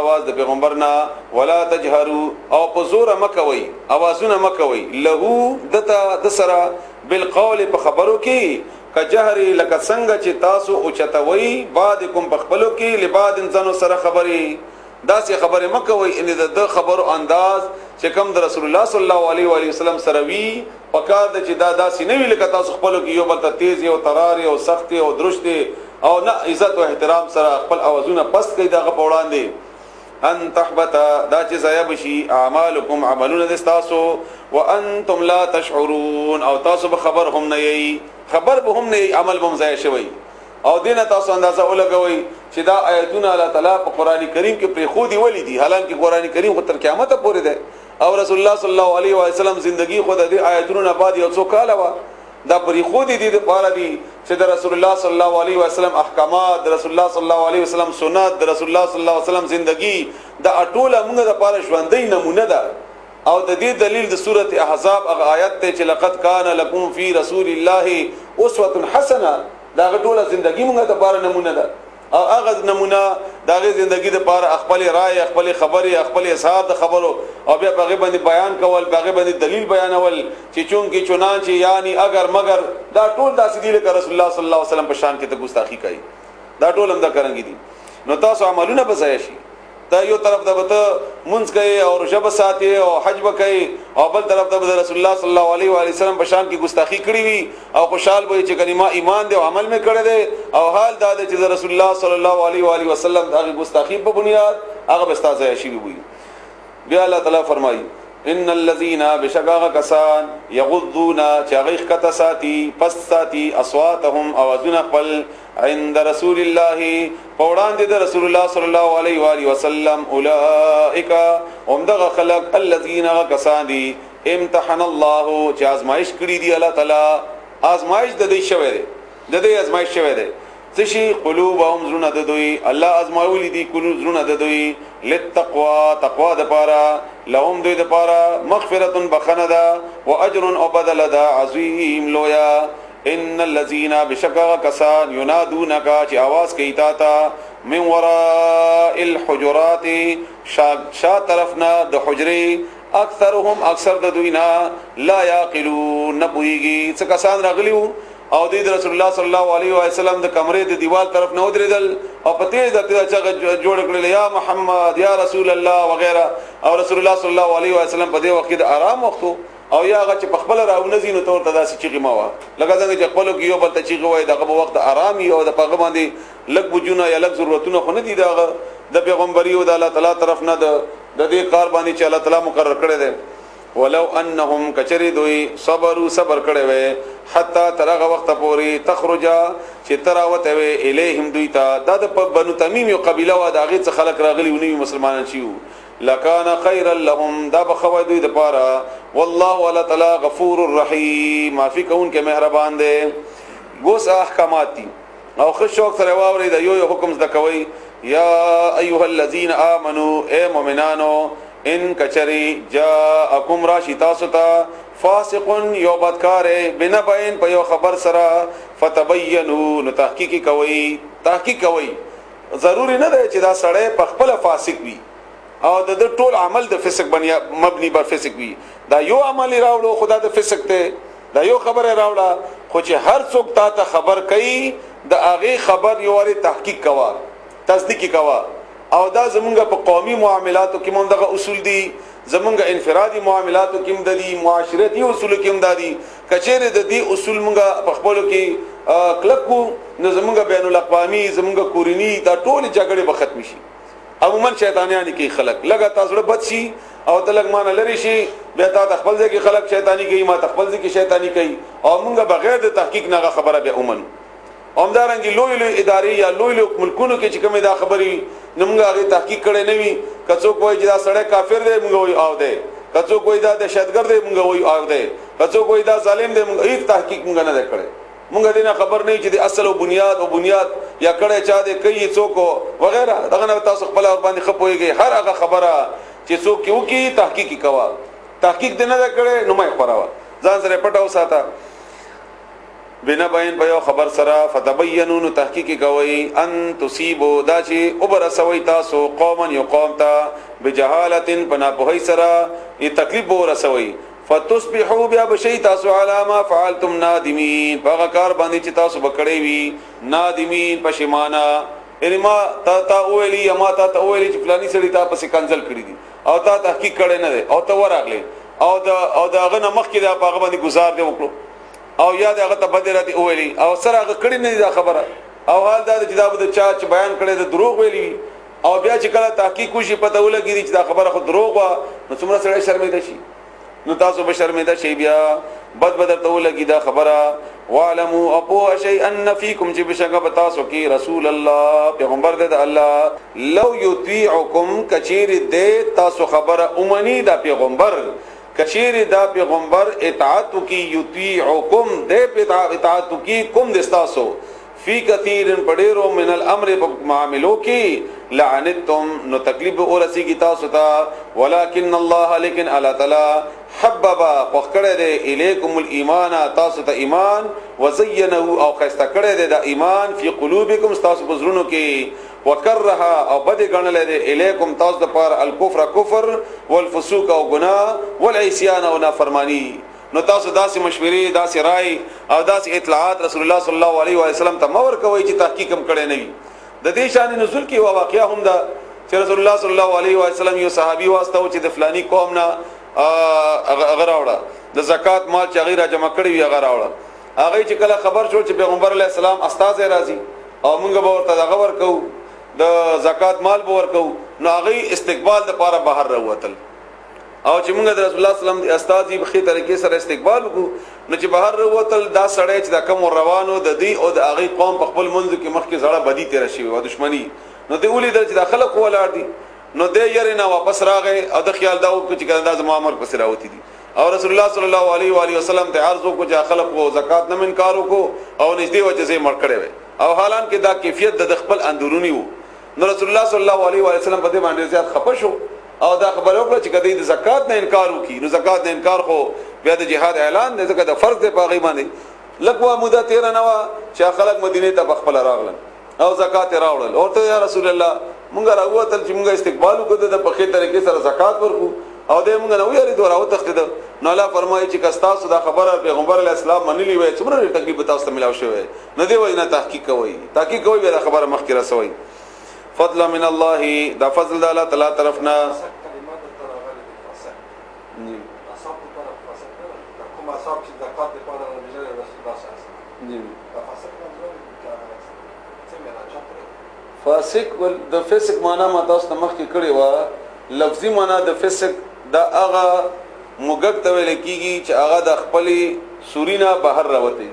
आवाज د پیغمبر نه ولا تجهروا او په زور مکوي اوازونه مکوي له دتا د سرا بالقول په خبرو کې کجهر لک څنګه چې تاسو او چتوي بعد کوم په خپلو کې لباد انسانو سره خبري داسې خبره مکوي ان د خبرو انداز چې کوم د رسول الله صلی الله علیه و علیه وسلم سره وی پکار د چې دا داسې نه وی لکه تاسو خپلو کې یو بل ته تیز او ترار او سخت او درشت او نه عزت او احترام سره خپل اوازونه پست کوي دغه په وړاندې ان تحبط دا چې ضایع بشي اعمالکم عملون د تاسو وانتم لا تشعرون او تاسو به خبر هم نه یی خبر به هم نه عمل به ضایع شوی او دینه تاسو اندازه ولګوي چې دا آیتونه الله تعالی په قران کریم کې پر خودي ولې دي حالانکه قران کریم خو تر قیامت پورې ده او رسول الله صلی الله علیه و سلم زندگی خو د آیتونو نه بعد یو څو کاله وا دا پر خودي دي د پاره دي چې د رسول الله صلی الله علیه و سلم احکامات د رسول الله صلی الله علیه و سلم سنت د رسول الله صلی الله علیه و سلم زندگی دا ټوله موږ د پاره ژوندۍ نمونه ده او د دې دلیل د سوره احزاب هغه آیت ته چې لقد کان لکم فی رسول الله اسوه حسنه دا ټوله زندگی موږ ته پاره نمونه ده او هغه نمونه داغه زندگی د پاره خپل رائے خپل خبره خپل اصحاب د خبرو او بیا هغه باندې بیان کول هغه باندې دلیل بیانول چې چون کې چنانچه یعنی اگر مگر دا ټول داسې دي لکه رسول الله صلی الله علیه وسلم په شان کې ته ګستاخی کوي دا ټول هم دا کرانګي دي نو تاسو عملونه بځای شي دا یو طرف ته وته منځ کوي او رجب ساتي او حج کوي او بل طرف ته رسول الله صلی الله علیه و علیه وسلم په شان کې ګستاخی کړی وي او خوشحال وي چې کلمه ایمان دی او عمل می کړی دی او حال دا دی چې رسول الله صلی الله علیه و علیه وسلم دغه ګستاخی په بنیاد هغه بستازه شي وي بیا الله تعالی فرمایي ان الذين بشغاغ کسان یغضون چاغیخ کتا ساتي پس ساتي اصواتهم اوازن خپل عند رسول الله پوڑان دي رسول الله صلی الله علیه و آله وسلم اولئک هم دغه خلق الذين کسان دي امتحن الله چې آزمائش کړی دي الله تعالی آزمائش د دې شوه دي د دې آزمائش شوه دي تشي قلوبهم زرنا د دوی الله ازمایولی دي قلوب زرنا د دوی للتقوا تقوا د پاره لهم دوی د پاره مغفرت بخندا واجر او بدل دا عظیم لویا ان الذين بشکا کسان ينادونك چې आवाज کوي تا من وراء الحجرات شا طرفنا د حجره اکثرهم اکثر د دوینا لا يعقلون نبويږي څه کسان راغلیو او د رسول الله صلی الله علیه و سلم د کمرې د دیوال طرف نه ودرېدل او پته د چې جوړ کړل یا محمد یا رسول الله وغیرہ او رسول الله صلی الله علیه و سلم په دې وخت د آرام وخت او یا هغه چې په خپل راونځي نو تور تداسي چیغي ما وا لکه څنګه چې خپل کې یو بل ته چیغي وای دغه وخت آرامي او د پیغام باندې لګ بجونه یا لګ ضرورتونه خو نه دي دغه د پیغمبري او د الله تعالی طرف نه د دې کار باندې چې الله تعالی مقرر کړی دی ولو انهم کچری دوی صبروا صبر کړي وي حتا ترغه وخت پوري تخرجا چې تراوته وي الیهم دوی ته د بنو تمیم یو قبيله و داغه څخه خلق راغلي ونی مسلمانان شيو لکان خیر لهم دا بخوي دوی د پاره والله ولا تعالی غفور الرحیم معافي کون کې مهربان دی ګوس احکامات دي او خو شوق سره واوري د یو حکم زده کوي یا ایها الذين امنوا اے مؤمنانو ان کچری جاءکم راشتا ستا فاسق یو بدکار بنا بین په یو خبر سره فتبینوا نو تحقیق کوي ضروری نه دی چې دا سړی په خپل فاسق وي او د ټول عمل د فسق باندې مبني بر فسق وي دا یو عمل راوړو خدا د فسق ته دا یو خبره راوړه خو چې هر څوک ته خبر کوي د هغه خبر یو لري تحقیق کوا تصدیق کوا او دا زمونږ په قومي معاملاتو کې مونږ دغه اصول دي زمونږ انفرادي معاملاتو کې هم دي معاشرتي اصول کې هم دي کچېره د دې اصول مونږ په خپل کې کلکو نو زمونږ بین الاقوامي زمونږ کورنی دا ټول جګړې به ختم شي عموما شیطانیان کې خلق لګا تاسو بد شي او تلګ مان لري شي بیا تا خپل ځای کې خلق شیطانی کوي ما خپل ځای کې شیطانی کوي او مونږ بغیر د تحقیق نه خبره به اومن اومدارنګي لوی ادارې یا لوی ملکونو کې چې کومه دا خبري نمګه هغه تحقیق کړي نه وي کڅو کوی چې دا سړی کافر دی مونږ وای او دی کڅو کوی دا دهشتګرد دی مونږ وای او دی کڅو کوی دا ظالم دی مونږ هیڅ تحقیق مونږ نه کړي مونږ دې نه خبر نه چې د اصل او بنیاد یا کړه چا دې کوي څوک وغیرہ دغه نه تاسو خپل اور باندې خپويږي هر هغه خبره چې څوک یو کې تحقیق کوا تحقیق دې نه کړي نو مې خوراوه ځان سره پټاو ساته بنا بین په خبر سره فتبینوا تحقیق کوي ان تصيبوا داشي وبرسوي تاسو قوما يقوم تا بجهاله بنا په سره ای تکلیف ورسوي فتصبحوا بیا بشی تاسو علامه فعلتم نادمین فغکار باندې چې تاسو بکړی وی نادمین پښیمانه یعنی ما تا اولی ما تا اولی چې فلانی سړی تا پسې کنزل کړی دي او تا تحقیق کړی نه دی او ته ورغلی او دا هغه نمخ کې دا هغه باندې گزار دی وکړو او یاد هغه ته بدره دی اولی او سره هغه کړی نه دا خبره او حال دا چې دا د چا چې بیان کړی د دروغ ویلی او بیا چې کله تحقیق وشي پته ولګی چې دا خبره خو دروغ و نو څومره سړی شرمېده شي نو تاسو به شرمېده شي بیا بدر ته ولګی دا خبره وعلموا اپو شيء ان فيكم چې بشک تاسو کې رسول الله پیغمبر د الله لو يطيعكم کچیر دې تاسو خبره اومني دا پیغمبر کچیر دا پیغمبر اطاعت کی يطيعكم دې اطاعت کی کوم دستاسو فی کثیر پډیرو من الامر معاملو کی لعنتم نو تکلیف اورسی کی تاسو تا ولکن الله لیکن الله تعالی حبب وکړه دې الیکم الايمان تاسو ته ایمان وزینه او خسته کړه دې دا ایمان فی قلوبکم تاسو بزرونو کې وکره او بد غنل دې الیکم تاسو د پر الکفر کفر والفسوق او گناہ والعصیان او نافرمانی نو تاسو داسې مشورې داسې رائے او داسې اطلاعات رسول الله صلی الله علیه و سلم ته مور کوي چې تحقیق هم کړي نه وي د دې شان نزول کې واقعیا هم دا چې رسول الله صلی الله علیه و سلم یو صحابي واسطه چې د فلانی قوم نه هغه راوړه د زکات مال چې غیره جمع کړی وي هغه راوړه هغه چې کله خبر شو چې پیغمبر علیه السلام استاد راځي او موږ به ورته هغه ورکو د زکات مال به ورکو نو هغه استقبال لپاره بهر راوتل او چې موږ د رسول الله صلی الله علیه وسلم استاد په خې طریقې سره استقبال وکړو نو چې بهر وروتل دا سړی چې دا کم روانو د دې او د هغه قوم په خپل منځ کې مخکې زړه بدی تیر شي او دښمنی نو دی ولې چې د خلک ولاړ دي نو دې یې نه واپس راغی او د خیال دا وکړي چې کنده زما امر پسې راوتی دي او رسول الله صلی الله علیه و آله وسلم ته عرض وکړو چې خلک وو زکات نه منکار وکړو او نږدې وجه زې مړ کړي وي او حالان کې دا کیفیت د خپل اندرونی وو نو رسول الله صلی الله علیه و آله وسلم په دې باندې زیات خپه شو او دا خبر وکړه چې کدی د زکات نه انکار وکي نو زکات نه انکار خو بیا د جهاد اعلان دی ځکه د فرض دی پاغي باندې لکه مده 13 نو چې خلک مدینه ته بخپل راغلل او زکات راوړل او ته یا رسول الله مونږ راوتل چې مونږ استقبال وکړو د پخې طریقې سره زکات ورکو او دې مونږ نو یاري دوه راو تخته نو الله فرمایي چې کستاسو دا خبره پیغمبر علی السلام منلی وي څومره تکلیف تاسو ته ملاو شوی نه دی وای نه تحقیق کوي دا خبره مخکې رسوي فضل من الله دا فضل د الله تعالی طرفنا فاسق ول د فسق معنا ما تاسو ته مخکې کړی و لفظي معنا د فسق دا هغه موږ ته ویل کیږي چې هغه د خپلې سورینا بهر راوته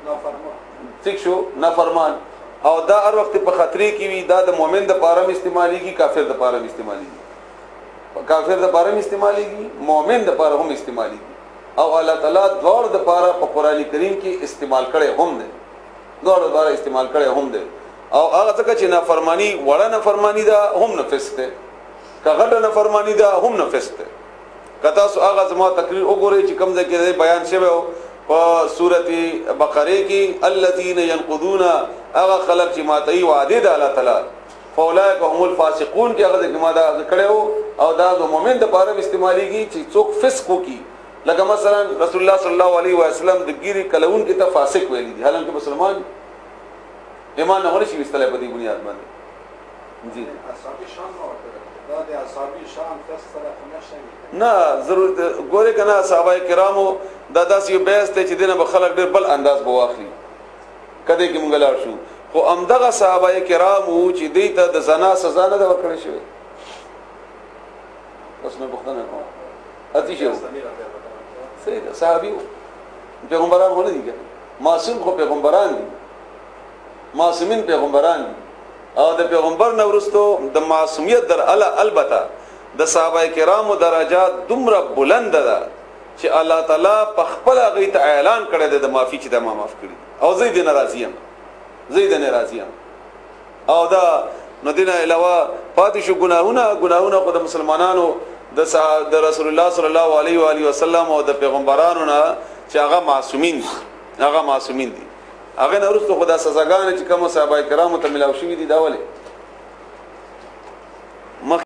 نافرمان څه شو نافرمان او دا هر وخت په خطرې کې وي دا د مؤمن د پاره استعماليږي کافر د پاره استعماليږي کافر د پاره استعماليږي مؤمن د پاره هم استعماليږي او الله تعالی دوړ د پاره په قران کریم کې استعمال کړي هم دي دوړ د پاره استعمال کړي هم دي او هغه څنګه چې نافرمانی وړه نافرمانی دا هم نفس ده کغه نافرمانی دا هم نفس ده کتا سو هغه زما تقریر وګورئ چې کوم ځکه بیان شوی په سورته بقره کې الذين ينقضون هغه خلق چې ماتي وعده د الله تعالی فاولئک هم الفاسقون کې هغه د ما دا کړو او دا د مؤمن د پاره استعماليږي چې څوک فسق کوي لکه مثلا رسول الله صلی الله علیه و سلم د ګيري کلون کې ته فاسق ویلي دي حالانکه مسلمان ایمان نه ورشي استله په دې بنیاد باندې جی اصحابي شان دا د اصحابي شان فسره نشي نه ضرورت ګوره کنه صحابه کرامو دا داسې بیس ته چې دینه خلک ډېر بل انداز بواخلي کده کې مونږ لاړ شو خو امدغه صحابه کرامو چې دوی ته د زنا سزا نه ورکړې شوې اوس مې بخښنه کوم اتی شو سید صحابي پیغمبران ونه دي معصوم خو پیغمبران دي معصومین پیغمبران دي او د پیغمبر نو ورستو د معصومیت در البته د صحابه کرامو درجات دومره بلند ده چې الله تعالی په خپل غي ته اعلان کړی د معافي چې د ما معاف کړی او زید ناراضیم او دا نو دینه علاوه پاتې شو ګناهونه خو د مسلمانانو د رسول الله صلی الله علیه و آله وسلم او د پیغمبرانو نه چې هغه معصومین هغه معصومین دي. هغه نورستو خدا سزاګان چې کوم صحابه کرامو ته ملاو شوی دي دا ولې